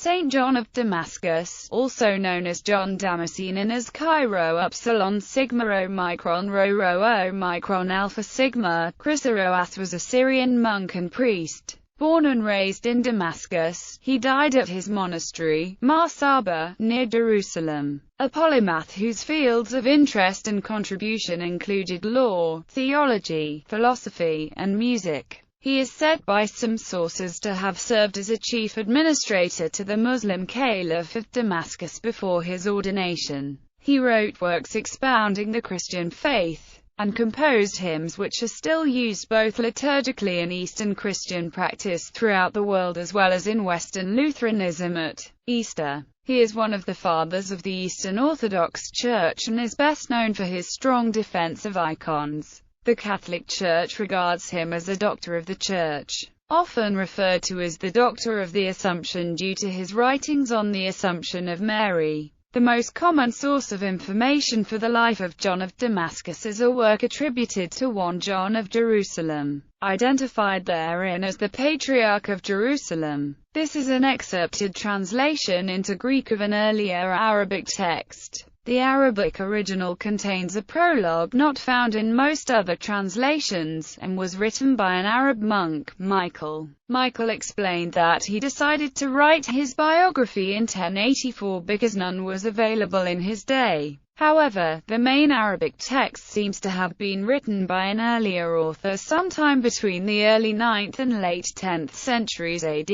Saint John of Damascus, also known as John Damascene and as Chi Rho Upsilon Sigma Omicron Rho Rho Omicron Alpha Sigma, Chrysoras was a Syrian monk and priest. Born and raised in Damascus, he died at his monastery, Mar Saba, near Jerusalem. A polymath whose fields of interest and contribution included law, theology, philosophy, and music. He is said by some sources to have served as a chief administrator to the Muslim Caliph of Damascus before his ordination. He wrote works expounding the Christian faith, and composed hymns which are still used both liturgically in Eastern Christian practice throughout the world as well as in Western Lutheranism at Easter. He is one of the fathers of the Eastern Orthodox Church and is best known for his strong defense of icons. The Catholic Church regards him as a doctor of the Church, often referred to as the Doctor of the Assumption due to his writings on the Assumption of Mary. The most common source of information for the life of John of Damascus is a work attributed to 1 John of Jerusalem, identified therein as the Patriarch of Jerusalem. This is an excerpted translation into Greek of an earlier Arabic text. The Arabic original contains a prologue not found in most other translations, and was written by an Arab monk, Michael. Michael explained that he decided to write his biography in 1084 because none was available in his day. However, the main Arabic text seems to have been written by an earlier author sometime between the early 9th and late 10th centuries AD.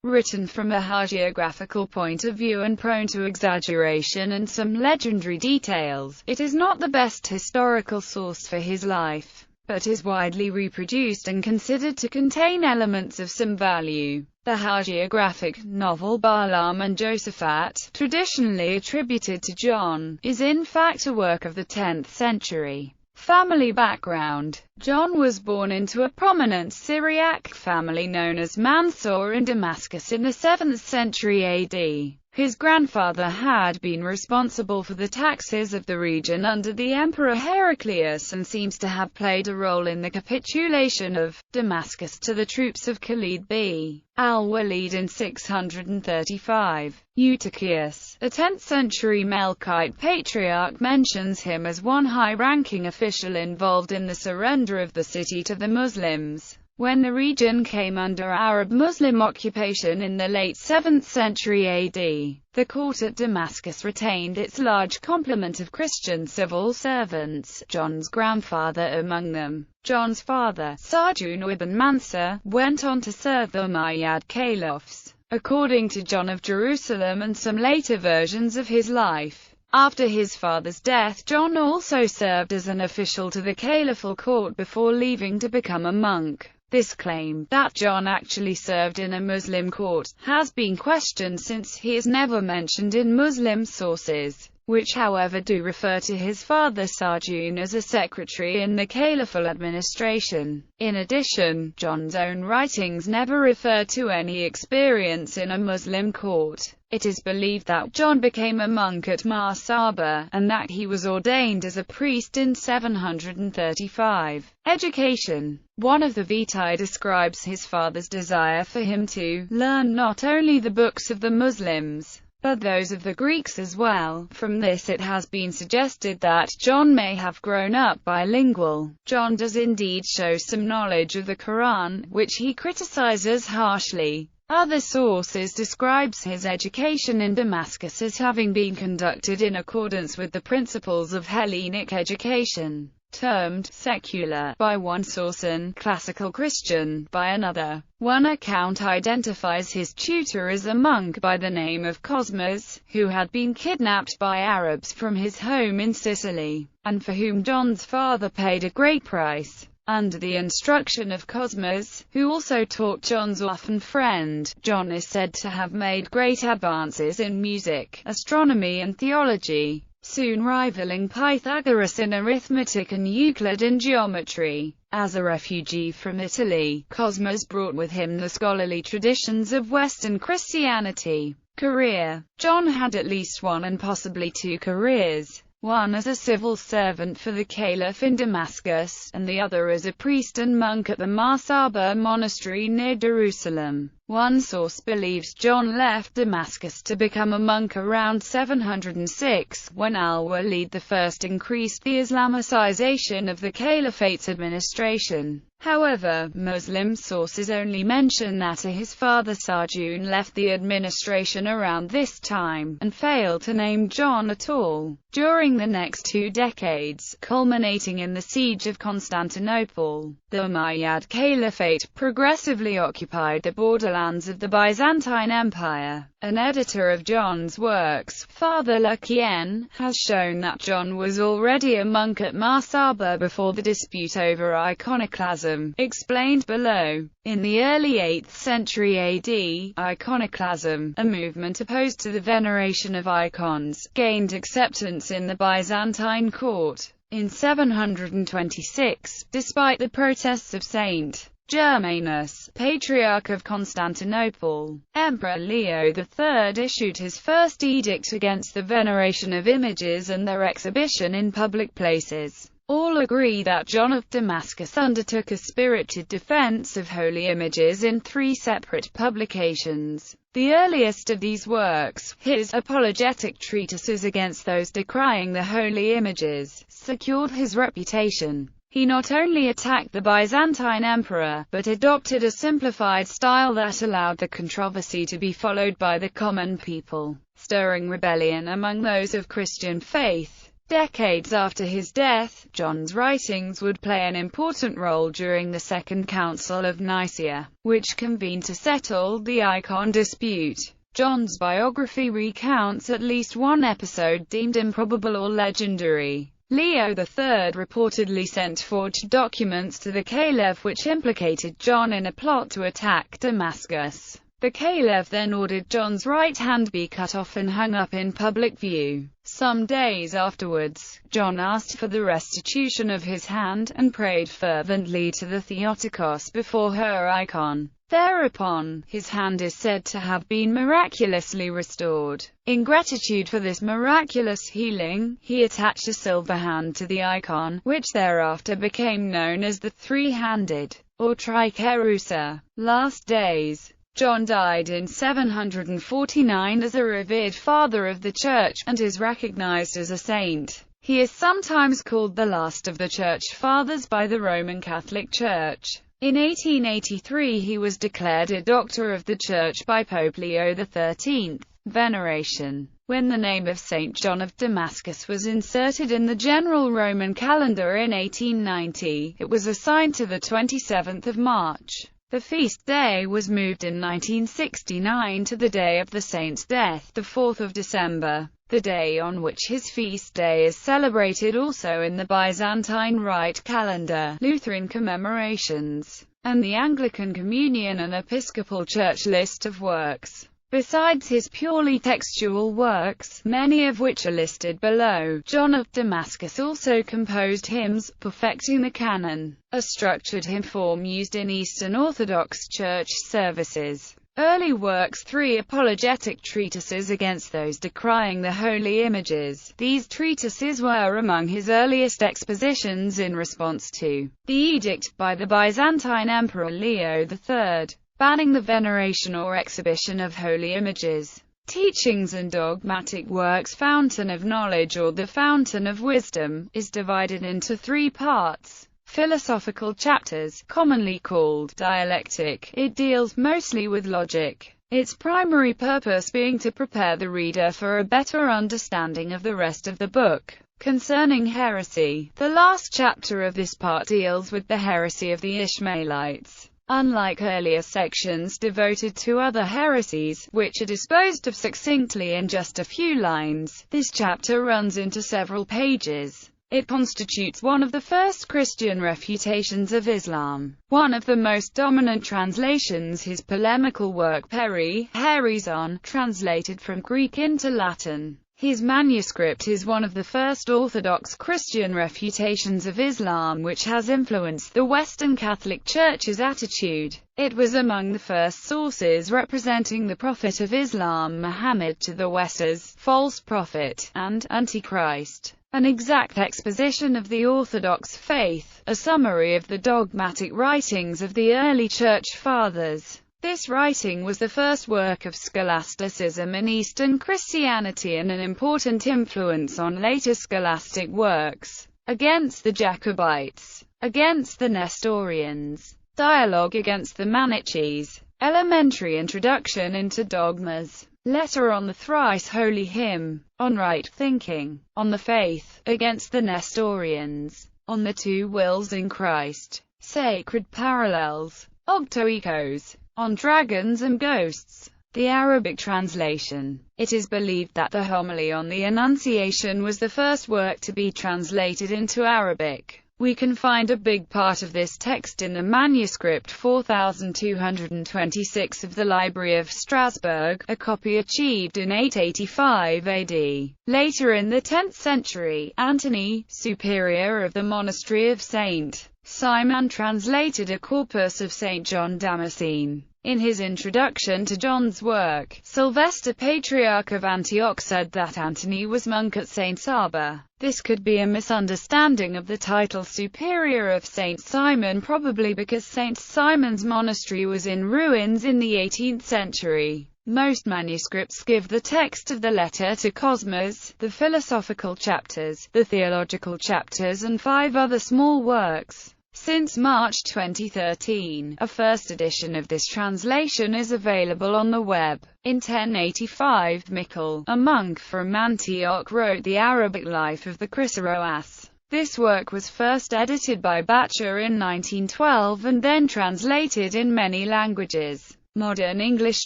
Written from a hagiographical point of view and prone to exaggeration and some legendary details, it is not the best historical source for his life, but is widely reproduced and considered to contain elements of some value. The hagiographic novel Balaam and Josaphat, traditionally attributed to John, is in fact a work of the 10th century. Family background. John was born into a prominent Syriac family known as Mansour in Damascus in the 7th century AD. His grandfather had been responsible for the taxes of the region under the Emperor Heraclius and seems to have played a role in the capitulation of Damascus to the troops of Khalid b. al-Walid in 635. Eutychius, a 10th century Melkite patriarch, mentions him as one high-ranking official involved in the surrender of the city to the Muslims. When the region came under Arab-Muslim occupation in the late 7th century AD, the court at Damascus retained its large complement of Christian civil servants, John's grandfather among them. John's father, Sarjun ibn Mansur, went on to serve the Umayyad caliphs, according to John of Jerusalem and some later versions of his life. After his father's death, John also served as an official to the caliphal court before leaving to become a monk. This claim, that John actually served in a Muslim court, has been questioned since he is never mentioned in Muslim sources, which however do refer to his father Sarjun as a secretary in the caliphal administration. In addition, John's own writings never refer to any experience in a Muslim court. It is believed that John became a monk at Mar Saba, and that he was ordained as a priest in 735. Education. One of the Vitae describes his father's desire for him to learn not only the books of the Muslims, but those of the Greeks as well. From this it has been suggested that John may have grown up bilingual. John does indeed show some knowledge of the Quran, which he criticizes harshly. Other sources describes his education in Damascus as having been conducted in accordance with the principles of Hellenic education, termed secular by one source and classical Christian by another. One account identifies his tutor as a monk by the name of Cosmas, who had been kidnapped by Arabs from his home in Sicily, and for whom John's father paid a great price. Under the instruction of Cosmas, who also taught John's orphan friend, John is said to have made great advances in music, astronomy and theology, soon rivaling Pythagoras in arithmetic and Euclid in geometry. As a refugee from Italy, Cosmas brought with him the scholarly traditions of Western Christianity. Career. John had at least one and possibly two careers. one as a civil servant for the caliph in Damascus, and the other as a priest and monk at the Marsaba monastery near Jerusalem. One source believes John left Damascus to become a monk around 706, when al-Walid I increased the Islamicization of the caliphate's administration. However, Muslim sources only mention that his father Sarjun left the administration around this time, and fail to name John at all. During the next 2 decades, culminating in the siege of Constantinople, the Umayyad Caliphate progressively occupied the borderlands of the Byzantine Empire. An editor of John's works, Father Lukian, has shown that John was already a monk at Marsaba before the dispute over iconoclasm, explained below. In the early 8th century AD, iconoclasm, a movement opposed to the veneration of icons, gained acceptance in the Byzantine court. In 726, despite the protests of Saint Germanus, Patriarch of Constantinople, Emperor Leo III issued his first edict against the veneration of images and their exhibition in public places. All agree that John of Damascus undertook a spirited defense of holy images in 3 separate publications. The earliest of these works, his apologetic treatises against those decrying the holy images, secured his reputation. He not only attacked the Byzantine emperor, but adopted a simplified style that allowed the controversy to be followed by the common people, stirring rebellion among those of Christian faith. Decades after his death, John's writings would play an important role during the Second Council of Nicaea, which convened to settle the icon dispute. John's biography recounts at least one episode deemed improbable or legendary. Leo III reportedly sent forged documents to the caliph which implicated John in a plot to attack Damascus. The caliph then ordered John's right hand be cut off and hung up in public view. Some days afterwards, John asked for the restitution of his hand, and prayed fervently to the Theotokos before her icon. Thereupon, his hand is said to have been miraculously restored. In gratitude for this miraculous healing, he attached a silver hand to the icon, which thereafter became known as the three-handed, or trikerusa. Last days. John died in 749 as a revered father of the Church, and is recognized as a saint. He is sometimes called the last of the Church Fathers by the Roman Catholic Church. In 1883 he was declared a Doctor of the Church by Pope Leo XIII. Veneration. When the name of Saint John of Damascus was inserted in the general Roman calendar in 1890, it was assigned to the 27th of March. The feast day was moved in 1969 to the day of the saint's death, the 4th of December, the day on which his feast day is celebrated also in the Byzantine Rite calendar, Lutheran commemorations, and the Anglican Communion and Episcopal Church list of works. Besides his purely textual works, many of which are listed below, John of Damascus also composed hymns, perfecting the canon, a structured hymn form used in Eastern Orthodox Church services. Early works: 3 apologetic treatises against those decrying the holy images. These treatises were among his earliest expositions in response to the edict by the Byzantine Emperor Leo III. Banning the veneration or exhibition of holy images. Teachings and dogmatic works. Fountain of Knowledge, or the Fountain of Wisdom, is divided into 3 parts. Philosophical chapters, commonly called dialectic. It deals mostly with logic, its primary purpose being to prepare the reader for a better understanding of the rest of the book. Concerning heresy, the last chapter of this part deals with the heresy of the Ishmaelites. Unlike earlier sections devoted to other heresies, which are disposed of succinctly in just a few lines, this chapter runs into several pages. It constitutes one of the first Christian refutations of Islam. One of the most dominant translations, his polemical work Hereson, translated from Greek into Latin. His manuscript is one of the first Orthodox Christian refutations of Islam which has influenced the Western Catholic Church's attitude. It was among the first sources representing the Prophet of Islam Muhammad to the West as false prophet and Antichrist. An exact exposition of the Orthodox faith, a summary of the dogmatic writings of the early Church Fathers. This writing was the first work of scholasticism in Eastern Christianity and an important influence on later scholastic works. Against the Jacobites, against the Nestorians, dialogue against the Manichees, elementary introduction into dogmas, letter on the thrice holy hymn, on right thinking, on the faith, against the Nestorians, on the two wills in Christ, sacred parallels, octoechos, on dragons and ghosts. The Arabic translation. It is believed that the homily on the Annunciation was the first work to be translated into Arabic. We can find a big part of this text in the manuscript 4226 of the Library of Strasbourg, a copy achieved in 885 AD. Later in the 10th century, Anthony, superior of the monastery of St. Simon, translated a corpus of St. John Damascene. In his introduction to John's work, Sylvester, Patriarch of Antioch, said that Anthony was monk at St. Saba. This could be a misunderstanding of the title Superior of St. Simon, probably because St. Simon's monastery was in ruins in the 18th century. Most manuscripts give the text of the letter to Cosmas, the philosophical chapters, the theological chapters and 5 other small works. Since March 2013, a first edition of this translation is available on the web. In 1085, Michael, a monk from Antioch, wrote the Arabic life of the Chryseroas. This work was first edited by Batcher in 1912 and then translated in many languages. Modern English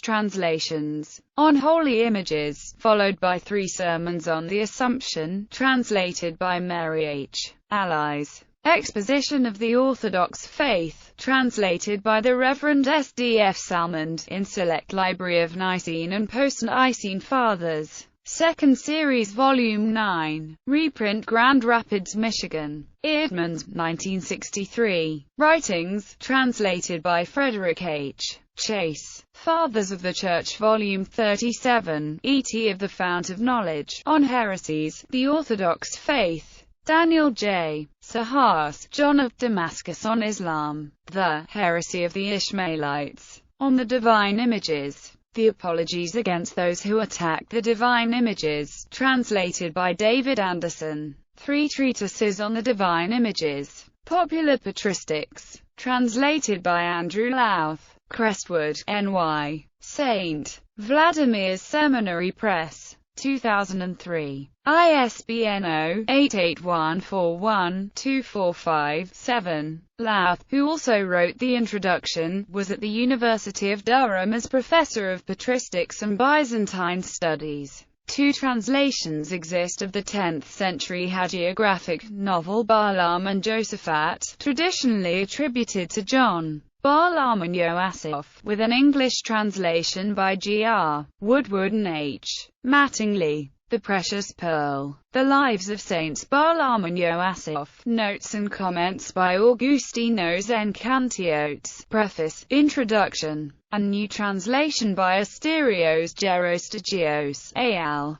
translations. On Holy Images, followed by 3 sermons on the Assumption, translated by Mary H. Allies. Exposition of the Orthodox Faith, translated by the Reverend S.D.F. Salmond, in Select Library of Nicene and Post-Nicene Fathers. 2nd Series Volume 9. Reprint Grand Rapids, Michigan. Eerdmans, 1963. Writings, translated by Frederick H. Chase. Fathers of the Church Volume 37, E.T. of the Fount of Knowledge, on Heresies, the Orthodox Faith. Daniel J. Sahas, John of Damascus, on Islam, the heresy of the Ishmaelites, on the divine images, the apologies against those who attack the divine images, translated by David Anderson, 3 treatises on the divine images, popular patristics, translated by Andrew Louth, Crestwood, NY, St. Vladimir's Seminary Press, 2003. ISBN 0-88141-245-7. Louth, who also wrote the introduction, was at the University of Durham as professor of patristics and Byzantine studies. 2 translations exist of the 10th century hagiographic novel Balaam and Josaphat, traditionally attributed to John. Balaam and Joasaph, with an English translation by G.R. Woodward and H. Mattingly. The Precious Pearl. The Lives of Saints Balaam and Joasaph. Notes and comments by Augustinos Encantiotes. Preface, Introduction, and new translation by Asterios Gerostagios, al.